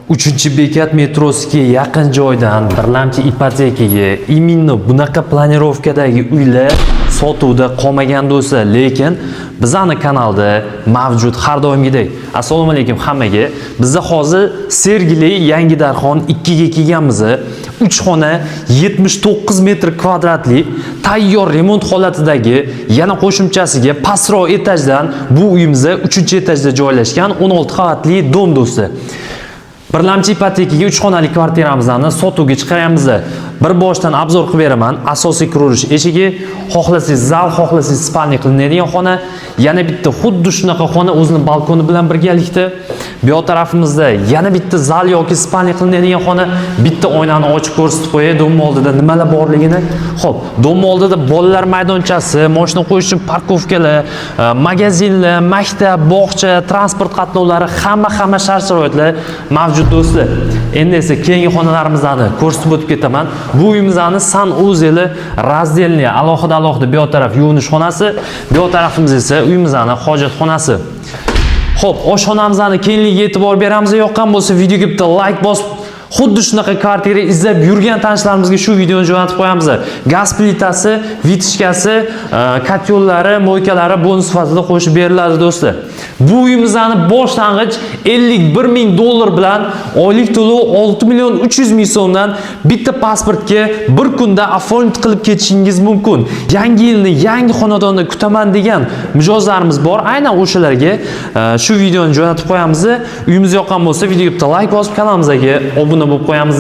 3-bekat metrosiga yaqin joydan birlamchi ipotekaga именно bunaqa planirovkadagi uylar sotuvda qolmagan do'stlar, lekin bizning kanalda mavjud har doimgidek. Assalomu alaykum hammaga. Bizda hozir Sergeli Yangi Darxon 2 ga kelganmiz. 3 xona 79 metr kvadratli tayyor remont holatidagi yana qo'shimchasiga pastroq etajdan bu uyimizda 3-etajda joylashgan 16 qavatli dom do'stlar. Birlamchi ipotekaga 3 xonali kvartiramizni sotuvga chiqaryapmiz. Bir boshdan obzor qilib beraman. Asosiy kiruvchi eshigi, xohlasangiz zal, xohlasangiz spalni qilinadigan xona, yana bitta xuddi shunaqa xona o'zining balkoni bilan birgalikda. Bu yoq tarafimizda yana bitta zal yoki spalni qilinadigan xona, bitta oynani ochib ko'rsatib qo'yay, dom oldida nimalar borligini. Xo'p, dom oldida bolalar maydonchasi, mashina qo'yish uchun parkovkalar, magazinlar, maktab, bog'cha, transport qatnovlari, hamma shart-sharoitlar mavjud do'stlar. Endi esa keyingi xonalarimizni ko'rsatib o'tib ketaman. Bu uyimizni sanuzeli razdelni alohida bu yoq taraf yuvinish xonasi, bu yoq tarafimiz esa uyimizning hojatxonasi. Xo'p, oshxonamizning kengligiga e'tibor beramiz. Yoqqan bo'lsa videoga bitta like bosib, xuddi shunaqa kvartira izlab yurgan tanishlarimizga shu videoni jo'natib qo'yamiz. Gaz plitasi, vitishkasi, katyollari, moykalari bonus sifatida qo'shib beriladi do'stlar. Bu uyimizni boshlang'ich $51,000 bilan oylik to'lov 6,300,000 so'mdan bitta pasportga bir kunda oformit qilib ketishingiz mumkin. Yangi yilni yangi xonadonda kutaman degan mijozlarimiz bor. Aynan o'shalarga shu videoni jo'natib qo'yamiz. Uyimiz yoqqan bo'lsa videoga bitta like bosib, kanalimizga obuna bo'lib qo'yamiz.